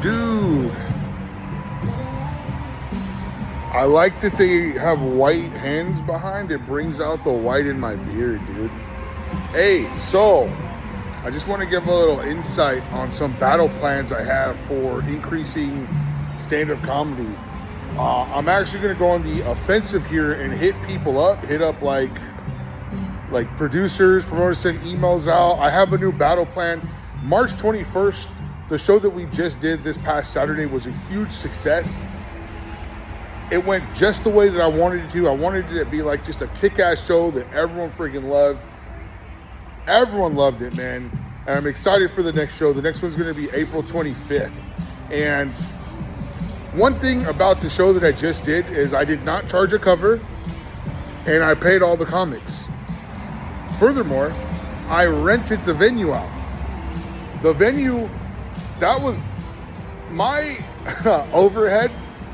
Dude, I like that they have white hands behind. It brings out the white in my beard, dude. Hey, so I just want to give a little insight on some battle plans I have for increasing stand-up comedy. I'm actually going to go on the offensive here and hit people up, hit up like producers, promoters, send emails out. I have a new battle plan. March 21st, the show that we just did this past Saturday was a huge success. It went just the way that I wanted it to. I wanted it to be like just a kick-ass show that everyone freaking loved. Everyone loved it, man. And I'm excited for the next show. The next one's going to be April 25th. And one thing about the show that I just did is I did not charge a cover, and I paid all the comics. Furthermore, I rented the venue out. The venue, that was my overhead.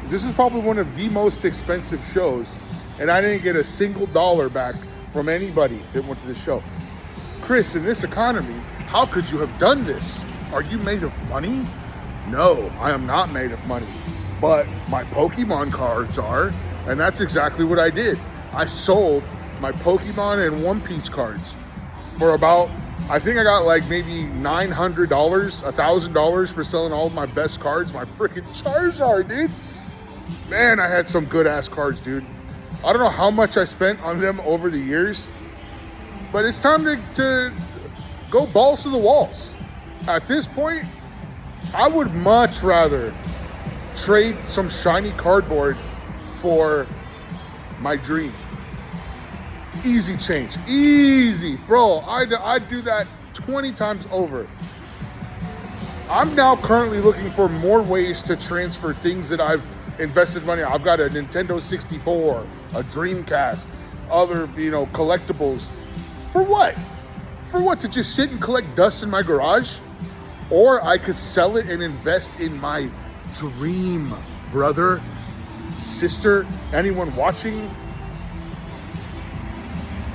This is probably one of the most expensive shows, and I didn't get a single dollar back from anybody that went to the show. Chris, in this economy, how could you have done this? Are you made of money? No, I am not made of money, but my Pokemon cards are, and that's exactly what I did. I sold my Pokemon and One Piece cards for about, I think I got like maybe $900, $1,000 for selling all of my best cards. My freaking Charizard, dude. Man, I had some good ass cards, dude. I don't know how much I spent on them over the years, but it's time to go balls to the walls. At this point, I would much rather trade some shiny cardboard for my dream. Easy change, easy, bro. I'd do that 20 times over. I'm now currently looking for more ways to transfer things that I've invested money. I've got a Nintendo 64, a Dreamcast, other, collectibles. For what? For what? To just sit and collect dust in my garage? Or I could sell it and invest in my dream, brother, sister, anyone watching.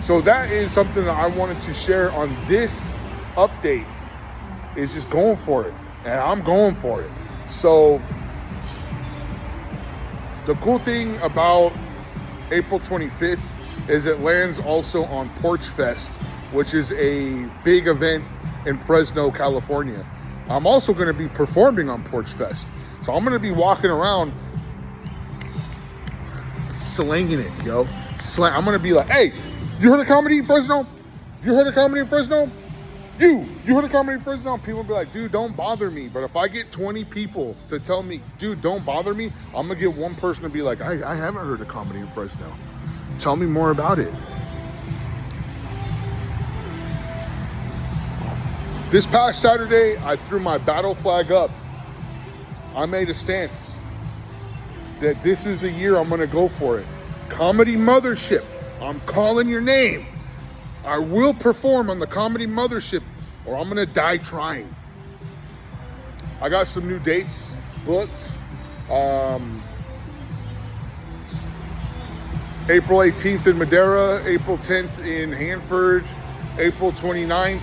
So that is something that I wanted to share on this update, is just going for it. And I'm going for it. So the cool thing about April 25th is it lands also on Porch Fest, which is a big event in Fresno, California. I'm also going to be performing on Porch Fest. So I'm going to be walking around slanging it, yo. I'm going to be like, hey, you heard of comedy in Fresno? You heard of comedy in Fresno? You heard of comedy in Fresno? And people will be like, dude, don't bother me. But if I get 20 people to tell me, dude, don't bother me, I'm going to get one person to be like, I haven't heard of comedy in Fresno. Tell me more about it. This past Saturday, I threw my battle flag up. I made a stance that this is the year I'm going to go for it. Comedy Mothership. I'm calling your name. I will perform on the Comedy Mothership, or I'm going to die trying. I got some new dates booked. April 18th in Madera, April 10th in Hanford, April 29th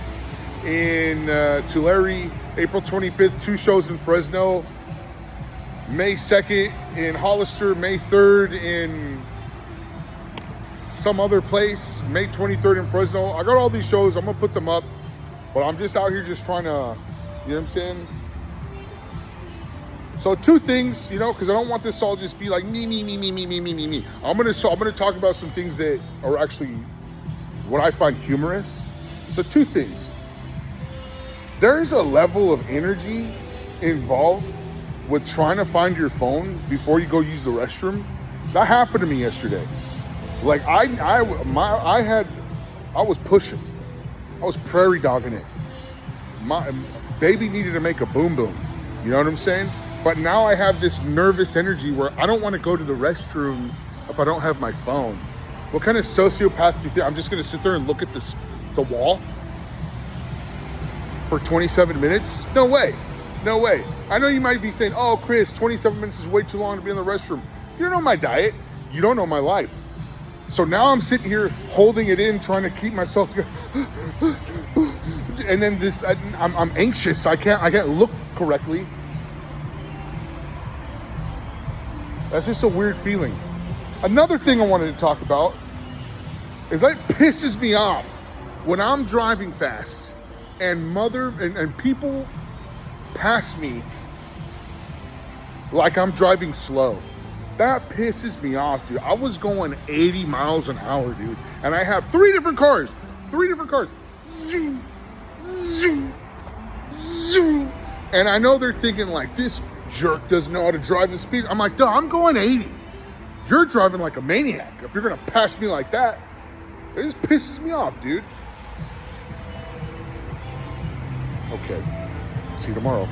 in Tulare, April 25th, 2 shows in Fresno, May 2nd in Hollister, May 3rd in some other place, May 23rd in Fresno. I got all these shows. I'm going to put them up, but I'm just out here just trying to, you know what I'm saying? So 2 things, because I don't want this to all just be like me. I'm gonna talk about some things that are actually what I find humorous. So 2 things. There is a level of energy involved with trying to find your phone before you go use the restroom. That happened to me yesterday. Like I was pushing. I was prairie dogging it. My baby needed to make a boom boom. You know what I'm saying? But now I have this nervous energy where I don't want to go to the restroom if I don't have my phone. What kind of sociopath do you think? I'm just going to sit there and look at the wall for 27 minutes? No way. No way. I know you might be saying, oh, Chris, 27 minutes is way too long to be in the restroom. You don't know my diet. You don't know my life. So now I'm sitting here holding it in, trying to keep myself and then I'm anxious. I can't look correctly. That's just a weird feeling. Another thing I wanted to talk about is that it pisses me off when I'm driving fast and people pass me like I'm driving slow. That pisses me off, dude. I was going 80 miles an hour, dude. And I have three different cars. Zoom, zoom, zoom. And I know they're thinking like, this jerk doesn't know how to drive the speed. I'm like, duh, I'm going 80. You're driving like a maniac. If you're gonna pass me like that, it just pisses me off, dude. Okay, see you tomorrow.